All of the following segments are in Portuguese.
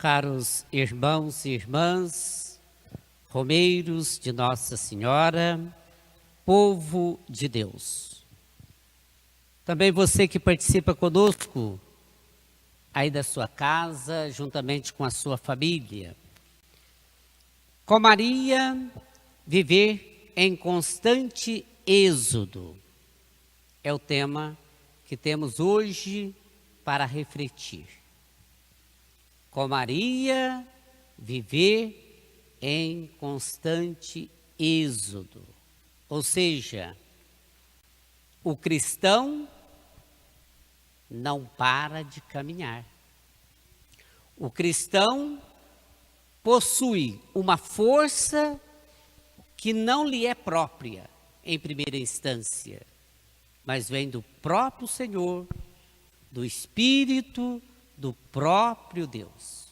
Caros irmãos e irmãs, romeiros de Nossa Senhora, povo de Deus. Também você que participa conosco aí da sua casa, juntamente com a sua família. Com Maria, viver em constante êxodo é o tema que temos hoje para refletir. Com Maria, viver em constante êxodo. Ou seja, o cristão não para de caminhar. O cristão possui uma força que não lhe é própria em primeira instância, mas vem do próprio Senhor, do Espírito do próprio Deus.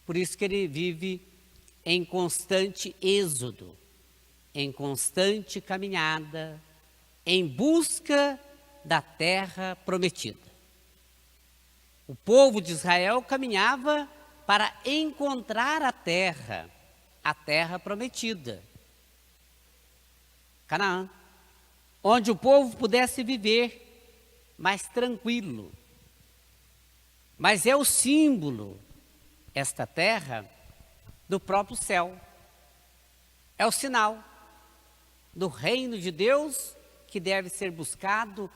Por isso que ele vive em constante êxodo, em constante caminhada, em busca da terra prometida. O povo de Israel caminhava para encontrar a terra prometida, Canaã, onde o povo pudesse viver mais tranquilo. Mas é o símbolo, esta terra, do próprio céu. É o sinal do reino de Deus que deve ser buscado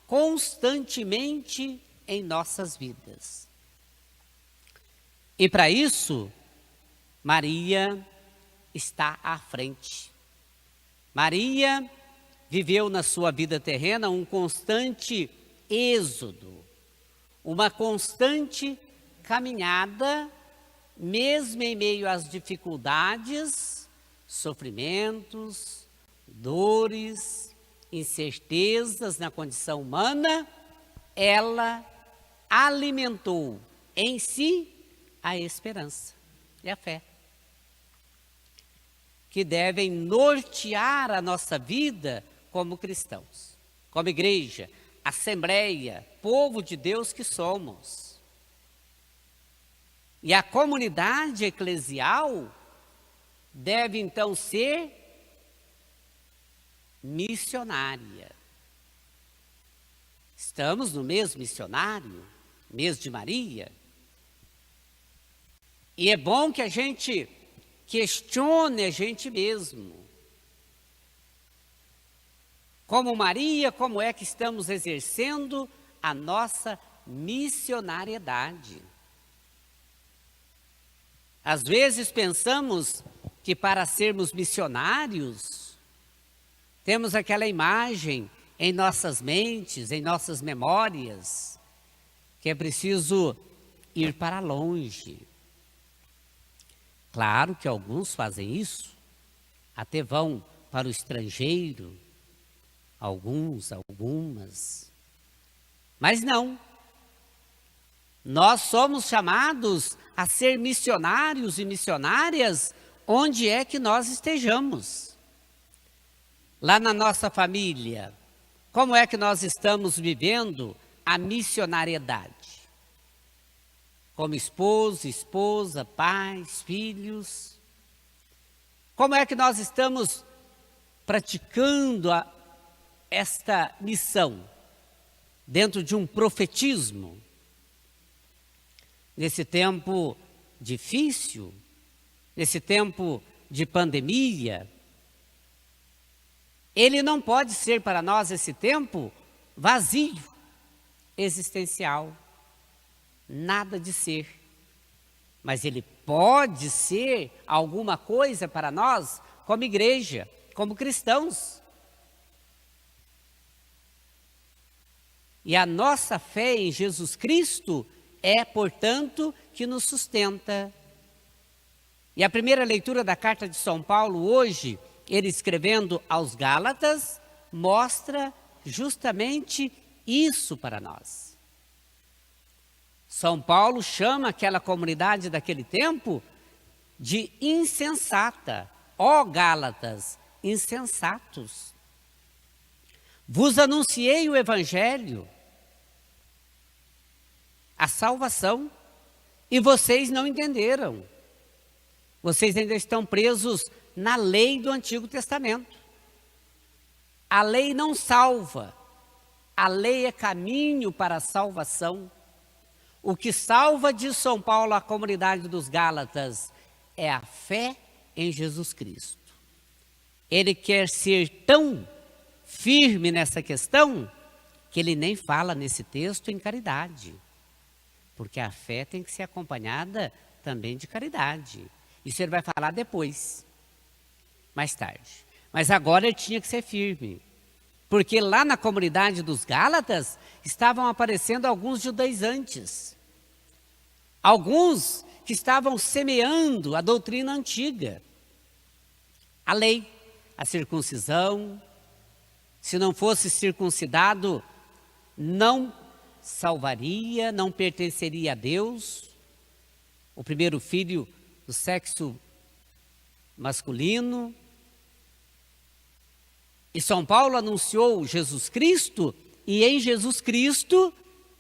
constantemente em nossas vidas. E para isso, Maria está à frente. Maria viveu na sua vida terrena um constante êxodo, uma constante caminhada, mesmo em meio às dificuldades, sofrimentos, dores, incertezas na condição humana, ela alimentou em si a esperança e a fé, que devem nortear a nossa vida como cristãos, como igreja, assembleia, povo de Deus que somos. E a comunidade eclesial deve então ser missionária. Estamos no mês missionário, mês de Maria. E é bom que a gente questione a gente mesmo. Como Maria, como é que estamos exercendo a nossa missionariedade? Às vezes pensamos que para sermos missionários, temos aquela imagem em nossas mentes, em nossas memórias, que é preciso ir para longe. Claro que alguns fazem isso, até vão para o estrangeiro, algumas, mas não. Nós somos chamados a ser missionários e missionárias onde é que nós estejamos. Lá na nossa família, como é que nós estamos vivendo a missionariedade? Como esposo, esposa, pais, filhos. Como é que nós estamos praticando esta missão dentro de um profetismo? Nesse tempo difícil, nesse tempo de pandemia, ele não pode ser para nós esse tempo vazio, existencial, nada de ser. Mas ele pode ser alguma coisa para nós como igreja, como cristãos. E a nossa fé em Jesus Cristo é, portanto, que nos sustenta. E a primeira leitura da carta de São Paulo hoje, ele escrevendo aos Gálatas, mostra justamente isso para nós. São Paulo chama aquela comunidade daquele tempo de insensata. Ó Gálatas, insensatos. Vos anunciei o Evangelho, a salvação, E vocês não entenderam. Vocês ainda estão presos na lei do Antigo Testamento. A lei não salva. A lei é caminho para a salvação. O que salva, diz São Paulo à comunidade dos Gálatas, é a fé em Jesus Cristo. Ele quer ser tão firme nessa questão que ele nem fala nesse texto em caridade. Porque a fé tem que ser acompanhada também de caridade. Isso ele vai falar depois, mais tarde. Mas agora ele tinha que ser firme. Porque lá na comunidade dos Gálatas estavam aparecendo alguns judaizantes. Alguns que estavam semeando a doutrina antiga. A lei, a circuncisão. Se não fosse circuncidado, não salvaria, não pertenceria a Deus. O primeiro filho do sexo masculino. E São Paulo anunciou Jesus Cristo, e em Jesus Cristo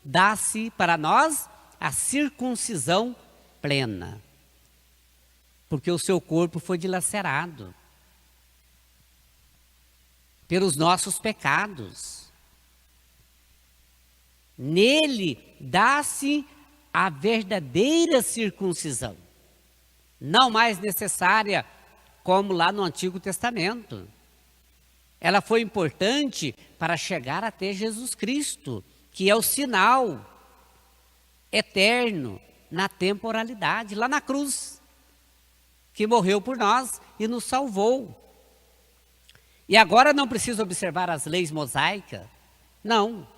dá-se para nós a circuncisão plena. Porque o seu corpo foi dilacerado pelos nossos pecados. Nele dá-se a verdadeira circuncisão, não mais necessária como lá no Antigo Testamento. Ela foi importante para chegar até Jesus Cristo, que é o sinal eterno na temporalidade, lá na cruz, que morreu por nós e nos salvou. E agora não precisa observar as leis mosaicas, não,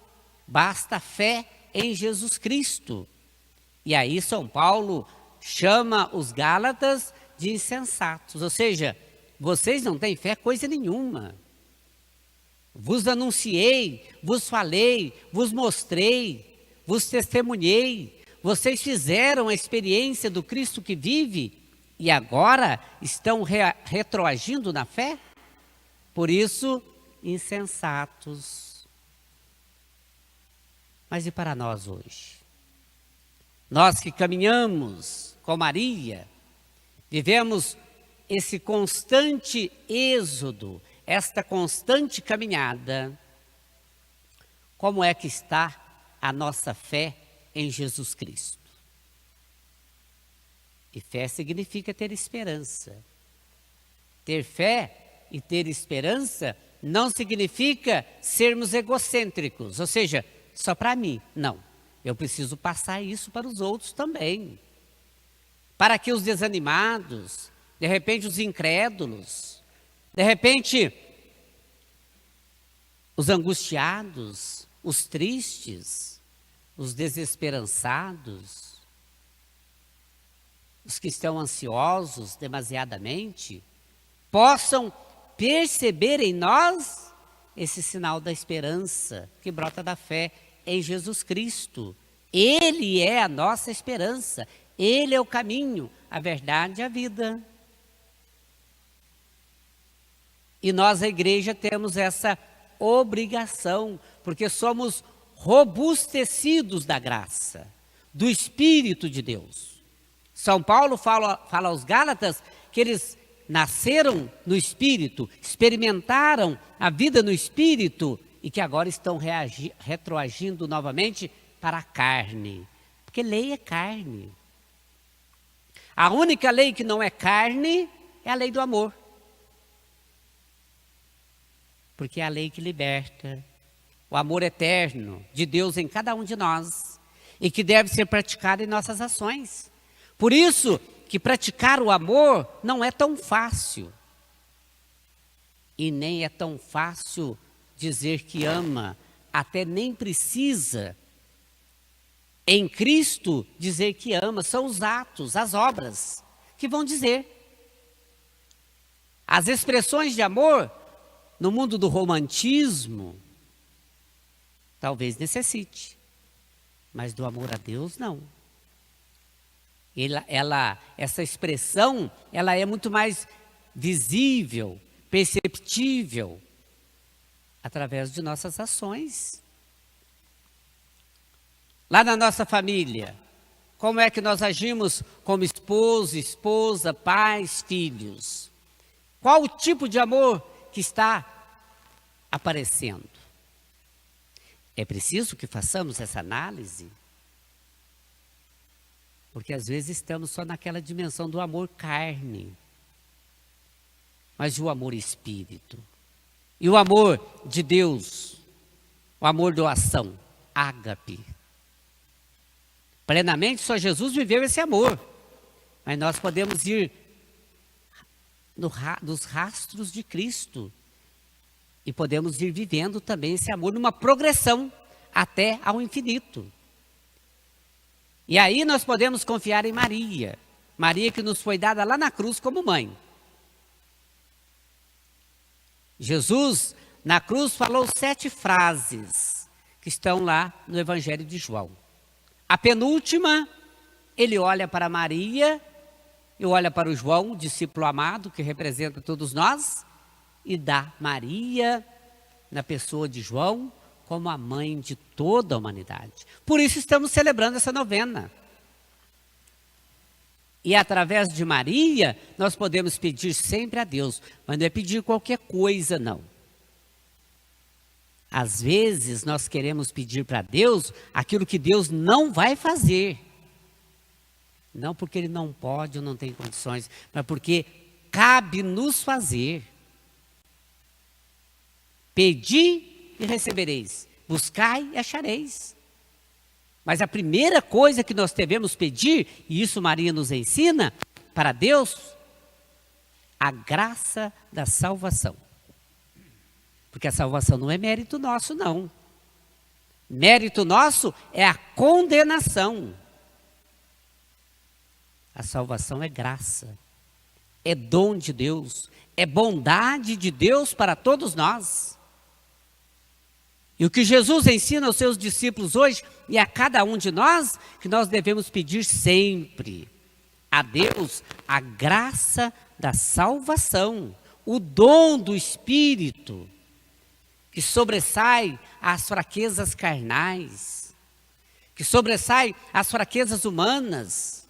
basta fé em Jesus Cristo. E aí São Paulo chama os Gálatas de insensatos, ou seja, vocês não têm fé coisa nenhuma. Vos anunciei, vos falei, vos mostrei, vos testemunhei. Vocês fizeram a experiência do Cristo que vive e agora estão retroagindo na fé? Por isso, insensatos. Mas e para nós hoje? Nós que caminhamos com Maria, vivemos esse constante êxodo, esta constante caminhada, como é que está a nossa fé em Jesus Cristo? E fé significa ter esperança. Ter fé e ter esperança não significa sermos egocêntricos, ou seja, só para mim. Não, eu preciso passar isso para os outros também. Para que os desanimados, de repente os incrédulos, de repente, os angustiados, os tristes, os desesperançados, os que estão ansiosos demasiadamente, possam perceber em nós esse sinal da esperança que brota da fé em Jesus Cristo. Ele é a nossa esperança, Ele é o caminho, a verdade e a vida. E nós, a igreja, temos essa obrigação, porque somos robustecidos da graça, do Espírito de Deus. São Paulo fala aos Gálatas que eles nasceram no Espírito, experimentaram a vida no Espírito e que agora estão retroagindo novamente para a carne. Porque lei é carne. A única lei que não é carne é a lei do amor. Porque é a lei que liberta, o amor eterno de Deus em cada um de nós e que deve ser praticado em nossas ações. Por isso que praticar o amor não é tão fácil. E nem é tão fácil dizer que ama, até nem precisa em Cristo dizer que ama, são os atos, as obras que vão dizer. As expressões de amor no mundo do romantismo, talvez necessite, mas do amor a Deus, não. Essa expressão, ela é muito mais visível, perceptível, através de nossas ações. Lá na nossa família, Como é que nós agimos como esposo, esposa, pais, filhos? Qual o tipo de amor que está aparecendo? É preciso que façamos essa análise, porque às vezes estamos só naquela dimensão do amor carne, mas o amor espírito. E o amor de Deus, o amor doação, ágape. Plenamente só Jesus viveu esse amor, mas nós podemos ir nos rastros de Cristo e podemos ir vivendo também esse amor numa progressão até ao infinito. E aí nós podemos confiar em Maria, Maria que nos foi dada lá na cruz como mãe. Jesus, na cruz, falou 7 frases que estão lá no Evangelho de João. A penúltima, ele olha para Maria e olha para o João, discípulo amado, que representa todos nós, e dá Maria, na pessoa de João, como a mãe de toda a humanidade. Por isso estamos celebrando essa novena. E através de Maria, nós podemos pedir sempre a Deus, mas não é pedir qualquer coisa, não. Às vezes nós queremos pedir para Deus aquilo que Deus não vai fazer. Não porque Ele não pode ou não tem condições, mas porque cabe nos fazer. Pedi e recebereis, buscai e achareis. Mas a primeira coisa que nós devemos pedir, e isso Maria nos ensina, para Deus, a graça da salvação. Porque a salvação não é mérito nosso, não. Mérito nosso é a condenação. A salvação é graça, é dom de Deus, é bondade de Deus para todos nós. E o que Jesus ensina aos seus discípulos hoje, e a cada um de nós, que nós devemos pedir sempre a Deus a graça da salvação, o dom do Espírito, que sobressai as fraquezas carnais, que sobressai as fraquezas humanas.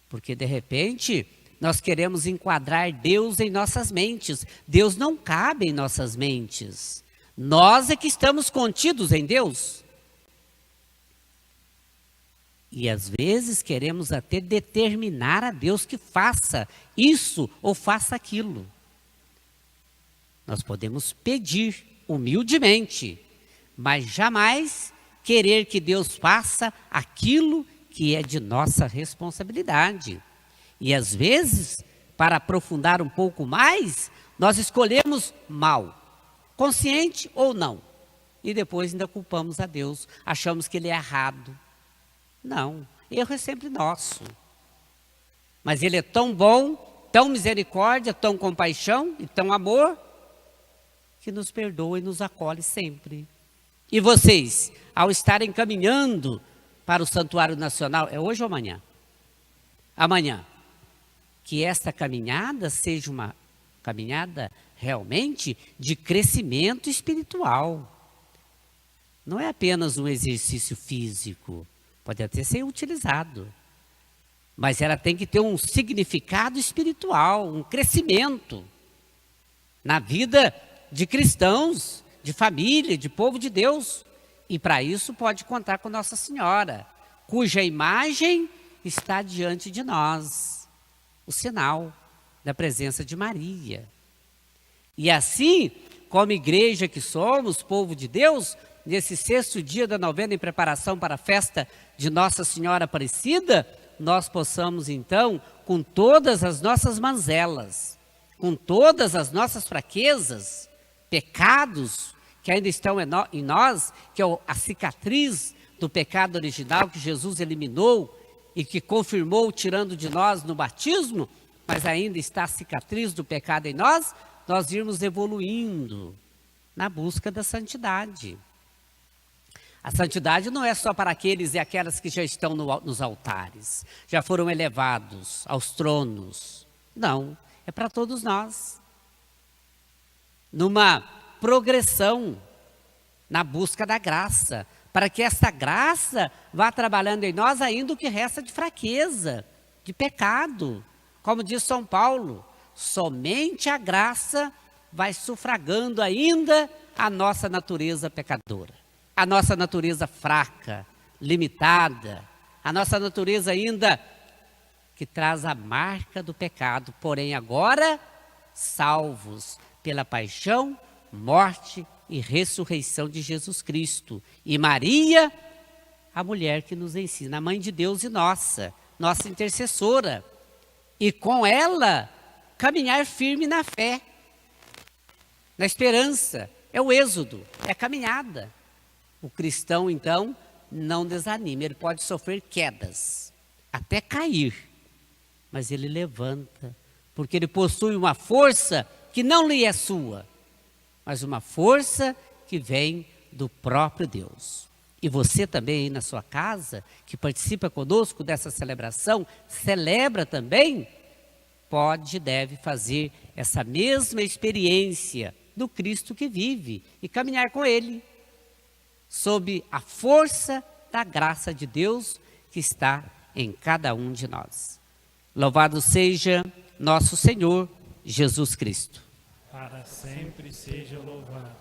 Porque de repente nós queremos enquadrar Deus em nossas mentes. Deus não cabe em nossas mentes. Nós é que estamos contidos em Deus. E às vezes queremos até determinar a Deus que faça isso ou faça aquilo. Nós podemos pedir humildemente, mas jamais querer que Deus faça aquilo que é de nossa responsabilidade. E às vezes, para aprofundar um pouco mais, nós escolhemos mal, consciente ou não. E depois ainda culpamos a Deus, achamos que Ele é errado. Não, erro é sempre nosso. Mas Ele é tão bom, tão misericórdia, tão compaixão e tão amor, que nos perdoa e nos acolhe sempre. E vocês, ao estarem caminhando para o Santuário Nacional, é hoje ou amanhã? Amanhã. Que esta caminhada seja uma caminhada realmente de crescimento espiritual. Não é apenas um exercício físico, pode até ser utilizado, mas ela tem que ter um significado espiritual, um crescimento na vida de cristãos, de família, de povo de Deus. E para isso pode contar com Nossa Senhora, cuja imagem está diante de nós, o sinal da presença de Maria. E assim, como igreja que somos, povo de Deus, nesse 6º dia da novena em preparação para a festa de Nossa Senhora Aparecida, nós possamos então, com todas as nossas mazelas, com todas as nossas fraquezas, pecados que ainda estão em nós, que é a cicatriz do pecado original que Jesus eliminou e que confirmou tirando de nós no batismo, mas ainda está a cicatriz do pecado em nós, nós irmos evoluindo na busca da santidade. A santidade não é só para aqueles e aquelas que já estão nos altares, já foram elevados aos tronos. Não, é para todos nós. Numa progressão na busca da graça, para que esta graça vá trabalhando em nós ainda o que resta de fraqueza, de pecado. Como diz São Paulo, somente a graça vai sufragando ainda a nossa natureza pecadora, a nossa natureza fraca, limitada, a nossa natureza ainda que traz a marca do pecado, porém agora salvos pela paixão, morte e ressurreição de Jesus Cristo. E Maria, a mulher que nos ensina, a mãe de Deus e nossa intercessora. E com ela, caminhar firme na fé, na esperança. É o êxodo, é a caminhada. O cristão, então, não desanima. Ele pode sofrer quedas, até cair. Mas ele levanta, porque ele possui uma força que não lhe é sua, mas uma força que vem do próprio Deus. E você também aí na sua casa, que participa conosco dessa celebração, celebra também, pode e deve fazer essa mesma experiência do Cristo que vive e caminhar com Ele, sob a força da graça de Deus que está em cada um de nós. Louvado seja nosso Senhor Jesus Cristo. Para sempre seja louvado.